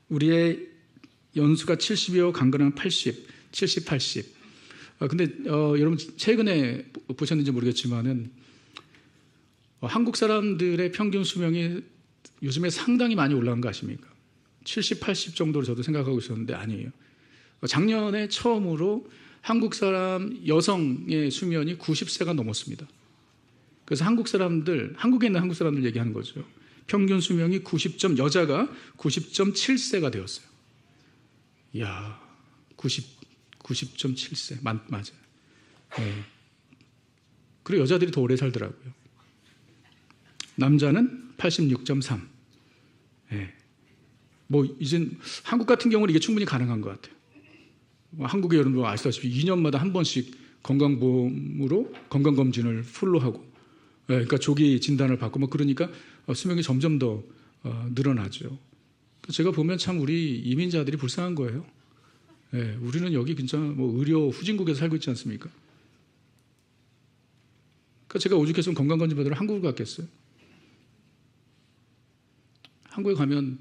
우리의 연수가 70이요 강건하면 80, 70, 80. 근데 여러분 최근에 보셨는지 모르겠지만은 한국 사람들의 평균 수명이 요즘에 상당히 많이 올라간 거 아십니까? 70, 80 정도로 저도 생각하고 있었는데 아니에요. 작년에 처음으로 한국 사람 여성의 수명이 90세가 넘었습니다. 그래서 한국에 있는 한국 사람들 얘기하는 거죠. 평균 수명이 여자가 90.7세가 되었어요. 이야, 90.7세. 맞아요. 네. 그리고 여자들이 더 오래 살더라고요. 남자는 86.3. 네. 이젠 한국 같은 경우는 이게 충분히 가능한 것 같아요. 한국의 여러분 아시다시피 2년마다 한 번씩 건강보험으로 건강검진을 풀로 하고, 그러니까 조기 진단을 받고 그러니까 수명이 점점 더 늘어나죠. 제가 보면 참 우리 이민자들이 불쌍한 거예요. 우리는 여기 진짜 의료 후진국에서 살고 있지 않습니까? 그러니까 제가 오죽했으면 건강검진 받으러 한국을 갔겠어요. 한국에 가면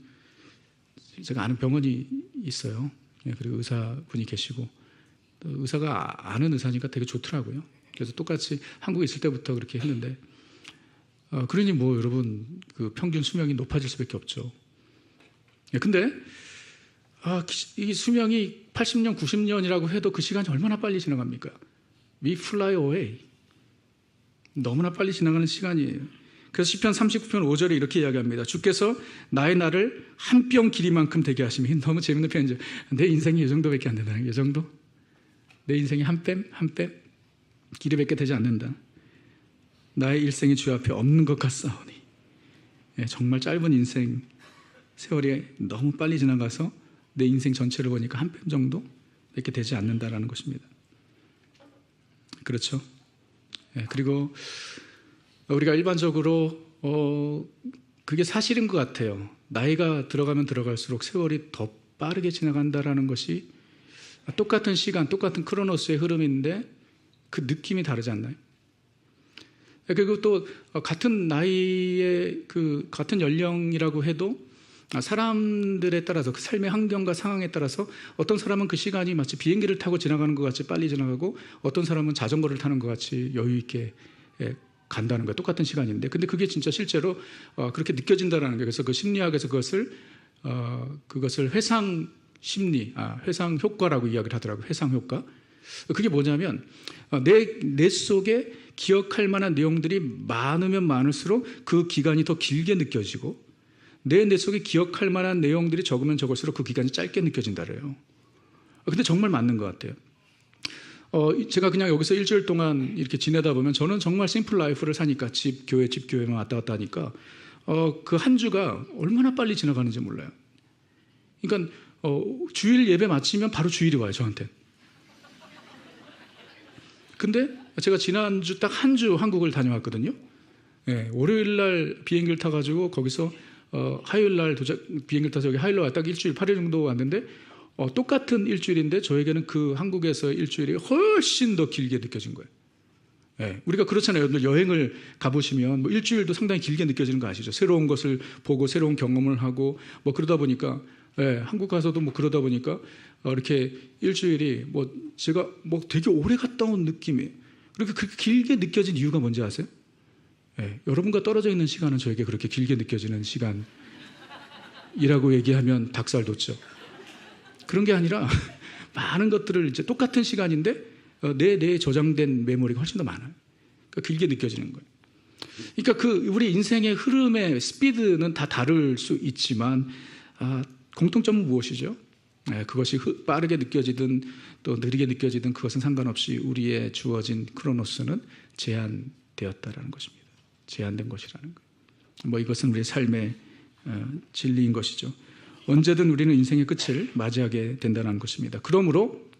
제가 아는 병원이 있어요. 그리고 의사분이 계시고 의사가 아는 의사니까 되게 좋더라고요. 그래서 똑같이 한국에 있을 때부터 그렇게 했는데 그러니 여러분 그 평균 수명이 높아질 수밖에 없죠. 근데 이 수명이 80년, 90년이라고 해도 그 시간이 얼마나 빨리 지나갑니까? We fly away. 너무나 빨리 지나가는 시간이에요. 그래서 시편 39편 5절에 이렇게 이야기합니다. 주께서 나의 날을 한 뼘 길이만큼 되게 하시면 너무 재밌는 표현이죠. 내 인생이 이 정도밖에 안 된다. 이 정도? 내 인생이 한 뼘 길이밖에 되지 않는다. 나의 일생이 주 앞에 없는 것 같사오니. 정말 짧은 인생 세월이 너무 빨리 지나가서 내 인생 전체를 보니까 한 뼘 정도 밖에 되지 않는다라는 것입니다. 그렇죠? 그리고 우리가 일반적으로 그게 사실인 것 같아요. 나이가 들어가면 들어갈수록 세월이 더 빠르게 지나간다라는 것이 똑같은 시간, 똑같은 크로노스의 흐름인데 그 느낌이 다르지 않나요? 그리고 또 같은 나이의 같은 연령이라고 해도 사람들에 따라서 그 삶의 환경과 상황에 따라서 어떤 사람은 그 시간이 마치 비행기를 타고 지나가는 것 같이 빨리 지나가고 어떤 사람은 자전거를 타는 것 같이 여유 있게 간다는 거예요. 똑같은 시간인데. 근데 그게 진짜 실제로 그렇게 느껴진다는 거예요. 그래서 그 심리학에서 그것을 회상 심리, 회상 효과라고 이야기를 하더라고요. 회상 효과. 그게 뭐냐면 내 속에 기억할 만한 내용들이 많으면 많을수록 그 기간이 더 길게 느껴지고 내 속에 기억할 만한 내용들이 적으면 적을수록 그 기간이 짧게 느껴진다래요. 근데 정말 맞는 것 같아요. 제가 그냥 여기서 일주일 동안 이렇게 지내다 보면 저는 정말 심플 라이프를 사니까 집 교회만 왔다 갔다 하니까 그 한 주가 얼마나 빨리 지나가는지 몰라요. 그러니까 주일 예배 마치면 바로 주일이 와요, 저한테. 근데 제가 지난주 딱 한 주 한국을 다녀왔거든요. 월요일 날 비행기를 타가지고 거기서 화요일 날 비행기를 타서 여기 화요일 날 딱 일주일 8일 정도 왔는데 똑같은 일주일인데 저에게는 그 한국에서 일주일이 훨씬 더 길게 느껴진 거예요. 우리가 그렇잖아요. 여러분들 여행을 가보시면 일주일도 상당히 길게 느껴지는 거 아시죠? 새로운 것을 보고 새로운 경험을 하고 그러다 보니까 한국 가서도 그러다 보니까 이렇게 일주일이 제가 되게 오래 갔다 온 느낌이에요. 그렇게 길게 느껴진 이유가 뭔지 아세요? 여러분과 떨어져 있는 시간은 저에게 그렇게 길게 느껴지는 시간이라고 얘기하면 닭살 돋죠. 그런 게 아니라 많은 것들을 이제 똑같은 시간인데 내 저장된 메모리가 훨씬 더 많아요. 그러니까 길게 느껴지는 거예요. 그러니까 우리 인생의 흐름의 스피드는 다 다를 수 있지만 공통점은 무엇이죠? 그것이 빠르게 느껴지든 또 느리게 느껴지든 그것은 상관없이 우리의 주어진 크로노스는 제한되었다라는 것입니다. 제한된 것이라는 거예요. 이것은 우리의 삶의 진리인 것이죠. 언제든 우리는 인생의 끝을 맞이하게 된다는 것입니다. 그러므로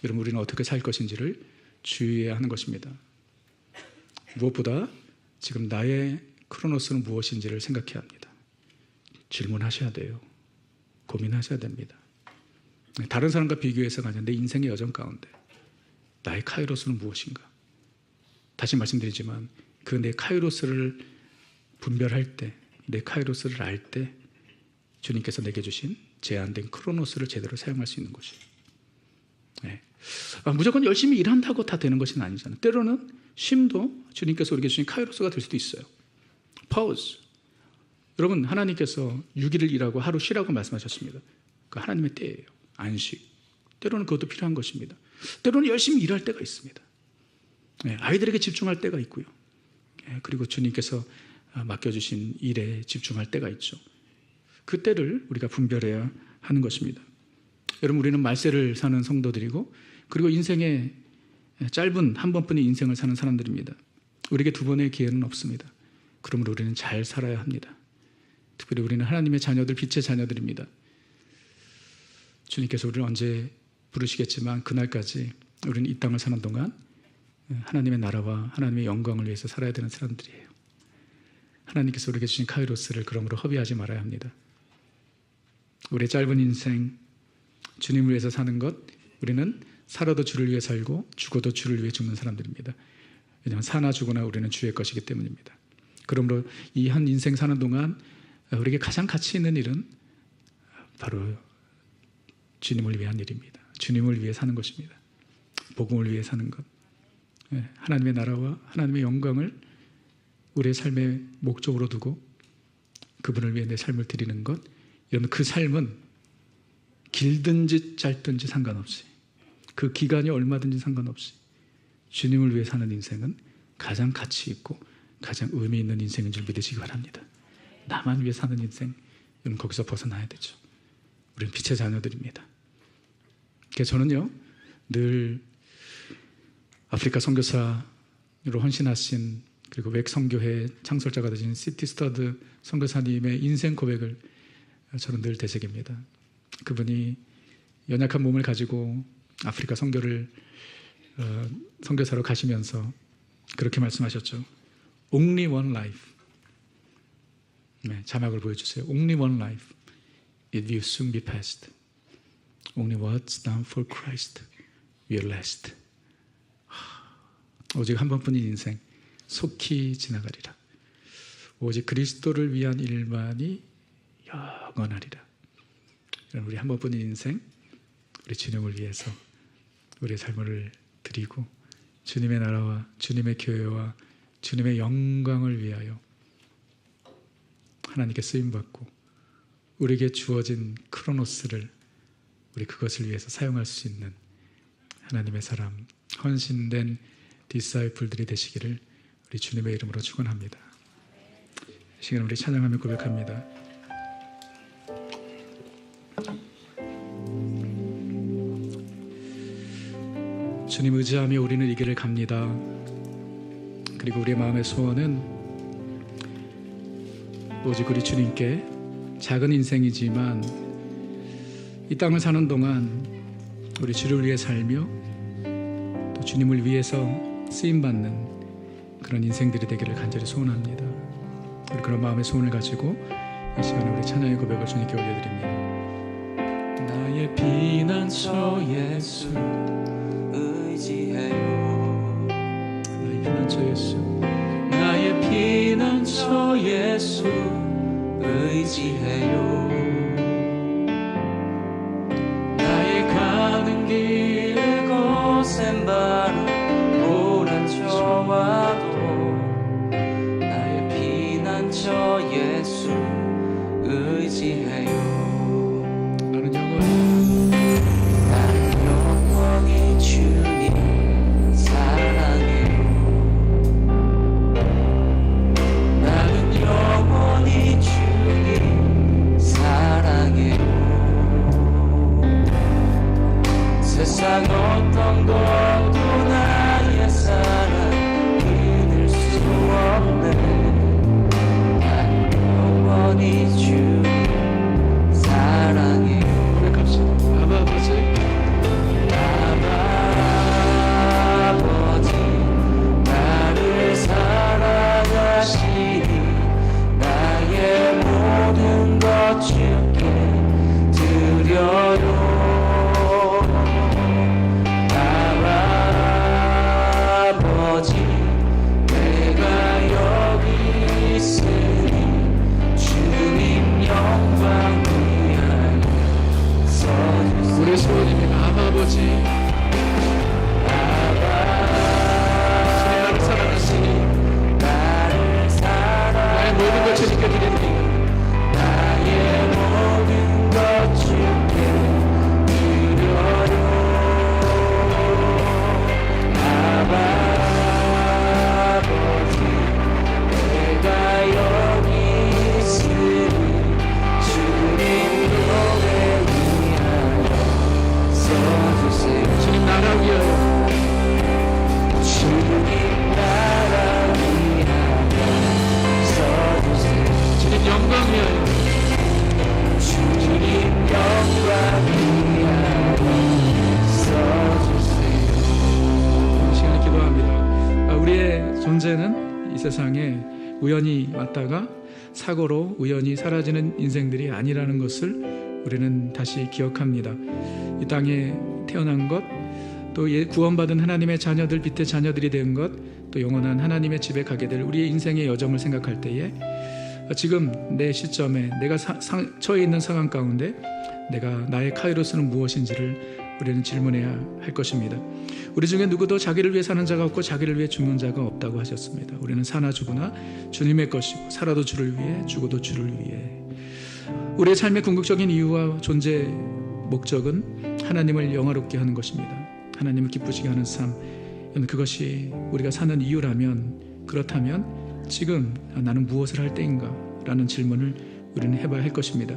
여러분, 우리는 어떻게 살 것인지를 주의해야 하는 것입니다. 무엇보다 지금 나의 크로노스는 무엇인지를 생각해야 합니다. 질문하셔야 돼요. 고민하셔야 됩니다. 다른 사람과 비교해서가 아니라 내 인생의 여정 가운데 나의 카이로스는 무엇인가? 다시 말씀드리지만 그 내 카이로스를 분별할 때, 내 카이로스를 알 때 주님께서 내게 주신 제한된 크로노스를 제대로 사용할 수 있는 것이에요. 무조건 열심히 일한다고 다 되는 것은 아니잖아요. 때로는 쉼도 주님께서 우리에게 주신 카이로스가 될 수도 있어요. Pause. 여러분, 하나님께서 6일을 일하고 하루 쉬라고 말씀하셨습니다. 그 하나님의 때예요. 안식. 때로는 그것도 필요한 것입니다. 때로는 열심히 일할 때가 있습니다. 아이들에게 집중할 때가 있고요. 그리고 주님께서 맡겨주신 일에 집중할 때가 있죠. 그때를 우리가 분별해야 하는 것입니다. 여러분, 우리는 말세를 사는 성도들이고 그리고 인생의 짧은 한 번뿐인 인생을 사는 사람들입니다. 우리에게 두 번의 기회는 없습니다. 그러므로 우리는 잘 살아야 합니다. 특별히 우리는 하나님의 자녀들, 빛의 자녀들입니다. 주님께서 우리를 언제 부르시겠지만 그날까지 우리는 이 땅을 사는 동안 하나님의 나라와 하나님의 영광을 위해서 살아야 되는 사람들이에요. 하나님께서 우리에게 주신 카이로스를 그러므로 허비하지 말아야 합니다. 우리의 짧은 인생, 주님을 위해서 사는 것, 우리는 살아도 주를 위해 살고 죽어도 주를 위해 죽는 사람들입니다. 왜냐하면 사나 죽으나 우리는 주의 것이기 때문입니다. 그러므로 이 한 인생 사는 동안 우리에게 가장 가치 있는 일은 바로 주님을 위한 일입니다. 주님을 위해 사는 것입니다. 복음을 위해 사는 것, 하나님의 나라와 하나님의 영광을 우리의 삶의 목적으로 두고 그분을 위해 내 삶을 드리는 것, 여러분, 그 삶은 길든지 짧든지 상관없이, 그 기간이 얼마든지 상관없이 주님을 위해 사는 인생은 가장 가치 있고 가장 의미 있는 인생인 줄 믿으시기 바랍니다. 나만 위해 사는 인생, 여러분, 거기서 벗어나야 되죠. 우리는 빛의 자녀들입니다. 그래서 저는요, 늘 아프리카 선교사로 헌신하신 그리고 웩 선교회 창설자가 되신 시티 스터드 선교사님의 인생 고백을 저는 늘 되새깁니다. 그분이 연약한 몸을 가지고 아프리카 선교를 선교사로 가시면서 그렇게 말씀하셨죠. Only one life. 자막을 보여주세요. Only one life. It will soon be past. Only what's done for Christ will last. 오직 한 번뿐인 인생 속히 지나가리라. 오직 그리스도를 위한 일만이 영원하리라. 우리 한 번뿐인 인생, 우리 주님을 위해서 우리의 삶을 드리고 주님의 나라와 주님의 교회와 주님의 영광을 위하여 하나님께 쓰임받고 우리에게 주어진 크로노스를 우리 그것을 위해서 사용할 수 있는 하나님의 사람, 헌신된 디사이플들이 되시기를 우리 주님의 이름으로 축원합니다. 이 시간 우리 찬양하며 고백합니다. 주님 의지하며 우리는 이 길을 갑니다. 그리고 우리의 마음의 소원은 오직 우리 주님께 작은 인생이지만 이 땅을 사는 동안 우리 주를 위해 살며 또 주님을 위해서 쓰임받는 그런 인생들이 되기를 간절히 소원합니다. 우리 그런 마음의 소원을 가지고 이 시간에 우리 찬양의 고백을 주님께 올려드립니다. 나의 피난처 예수 의지해요. 나의 피난처 예수, 나의 피난처 예수 의지해요. 나의 가는 길의 거센 바람 몰아쳐와도 나의 피난처 예수 의지해요. 나는 영원히 주님 사랑해요. 나는 영원히 주님 사랑해요. 주께 드려요. 아버지 내가 여기 있으니 주님 영광 위하여 서주세요. 우리 소원입니다. 아버지, 주님 나를 사랑하시니 나의 모든 것 주님께 드립니다. 나의 모든 것 주께 드려요. 아버지 내가 여기 있으니 주님 노래 위하여 써주세요. 주님 나라 위하여, 주님 나라 위하여 써주세요. 주님 영광 위하여, 주님 영광 위하여 써주세요. 이 시간에 기도합니다. 우리의 존재는 이 세상에 우연히 왔다가 사고로 우연히 사라지는 인생들이 아니라는 것을 우리는 다시 기억합니다. 이 땅에 태어난 것, 또 구원받은 하나님의 자녀들, 빛의 자녀들이 된 것, 또 영원한 하나님의 집에 가게 될 우리의 인생의 여정을 생각할 때에 지금 내 시점에 내가 처해 있는 상황 가운데 내가 나의 카이로스는 무엇인지를 우리는 질문해야 할 것입니다. 우리 중에 누구도 자기를 위해 사는 자가 없고 자기를 위해 죽는 자가 없다고 하셨습니다. 우리는 사나 죽으나 주님의 것이고 살아도 주를 위해 죽어도 주를 위해. 우리의 삶의 궁극적인 이유와 존재 목적은 하나님을 영화롭게 하는 것입니다. 하나님을 기쁘시게 하는 삶, 그것이 우리가 사는 이유라면, 그렇다면 지금 나는 무엇을 할 때인가? 라는 질문을 우리는 해봐야 할 것입니다.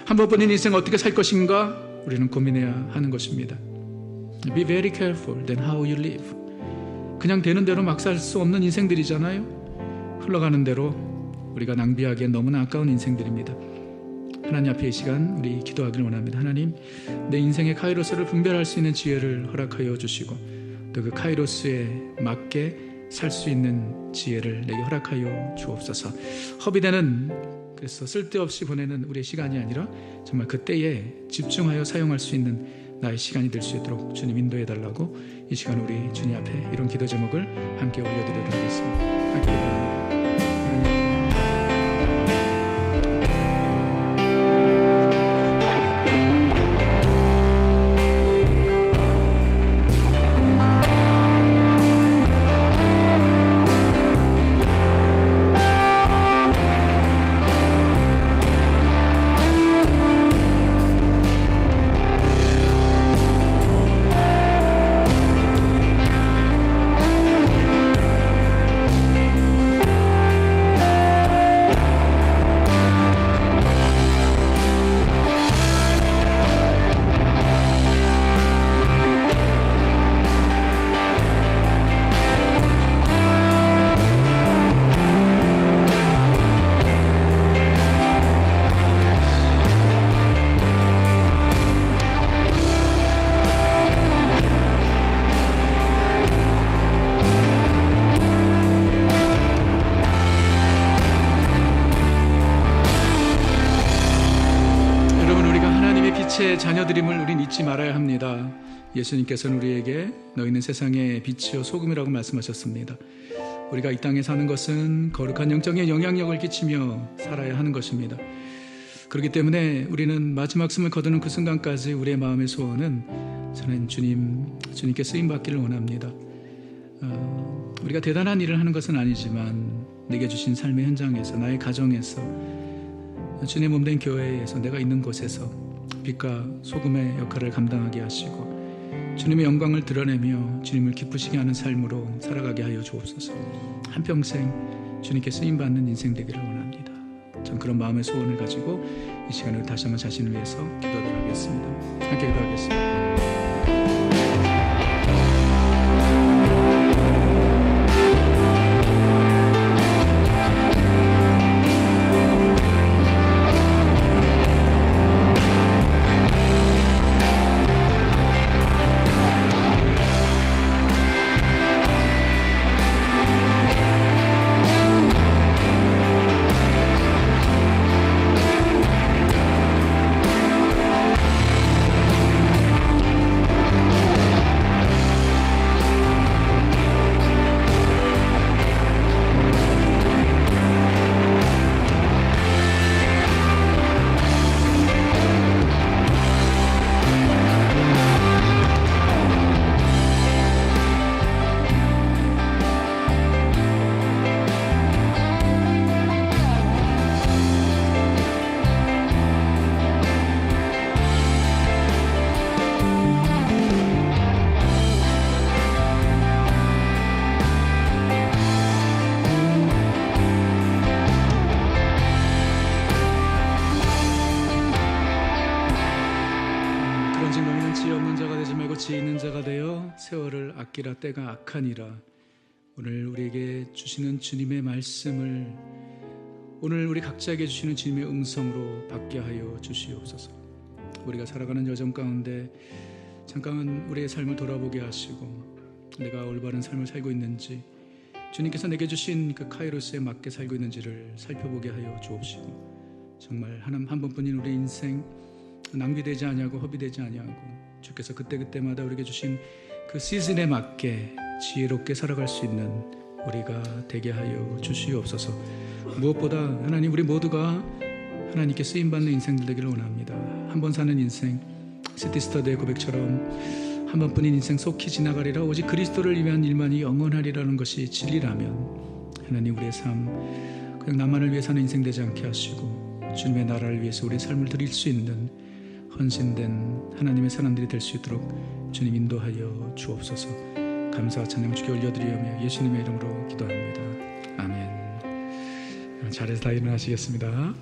한 번뿐인 인생 어떻게 살 것인가? 우리는 고민해야 하는 것입니다. Be very careful then how you live. 그냥 되는 대로 막 살 수 없는 인생들이잖아요. 흘러가는 대로 우리가 낭비하기엔 너무나 아까운 인생들입니다. 하나님 앞에 이 시간 우리 기도하기를 원합니다. 하나님, 내 인생의 카이로스를 분별할 수 있는 지혜를 허락하여 주시고 또 그 카이로스에 맞게 살 수 있는 지혜를 내게 허락하여 주옵소서. 허비되는, 그래서 쓸데없이 보내는 우리의 시간이 아니라 정말 그때에 집중하여 사용할 수 있는 나의 시간이 될 수 있도록 주님 인도해 달라고 이 시간 우리 주님 앞에 이런 기도 제목을 함께 올려드리도록 하겠습니다. 함께 기도합니다. 빛의 자녀들임을 우린 잊지 말아야 합니다. 예수님께서는 우리에게 너희는 세상의 빛이요 소금이라고 말씀하셨습니다. 우리가 이 땅에 사는 것은 거룩한 영적인 영향력을 끼치며 살아야 하는 것입니다. 그렇기 때문에 우리는 마지막 숨을 거두는 그 순간까지 우리의 마음의 소원은 저는 주님께 쓰임받기를 원합니다. 우리가 대단한 일을 하는 것은 아니지만 내게 주신 삶의 현장에서, 나의 가정에서, 주님의 몸된 교회에서, 내가 있는 곳에서 빛과 소금의 역할을 감당하게 하시고 주님의 영광을 드러내며 주님을 기쁘시게 하는 삶으로 살아가게 하여 주옵소서. 한평생 주님께 쓰임받는 인생 되기를 원합니다. 전 그런 마음의 소원을 가지고 이 시간을 다시 한번 자신을 위해서 기도하도록 하겠습니다. 함께 기도하겠습니다. 너는 지 없는 자가 되지 말고 지 있는 자가 되어 세월을 아끼라. 때가 악하니라. 오늘 우리에게 주시는 주님의 말씀을, 오늘 우리 각자에게 주시는 주님의 음성으로 받게 하여 주시옵소서. 우리가 살아가는 여정 가운데 잠깐 우리의 삶을 돌아보게 하시고, 내가 올바른 삶을 살고 있는지, 주님께서 내게 주신 그 카이로스에 맞게 살고 있는지를 살펴보게 하여 주옵시고, 정말 한 번뿐인 우리 인생 낭비되지 아니하고 허비되지 아니하고, 주께서 그때그때마다 우리에게 주신 그 시즌에 맞게 지혜롭게 살아갈 수 있는 우리가 되게 하여 주시옵소서. 무엇보다 하나님, 우리 모두가 하나님께 쓰임받는 인생들 되기를 원합니다. 한 번 사는 인생, 시티스터드의 고백처럼 한 번뿐인 인생 속히 지나가리라. 오직 그리스도를 위한 일만이 영원하리라는 것이 진리라면, 하나님, 우리의 삶 그냥 나만을 위해 사는 인생 되지 않게 하시고, 주님의 나라를 위해서 우리의 삶을 드릴 수 있는 헌신된 하나님의 사람들이 될 수 있도록 주님 인도하여 주옵소서. 감사와 찬양 주께 올려드리며 예수님의 이름으로 기도합니다. 아멘. 잘해서 다 일어나시겠습니다.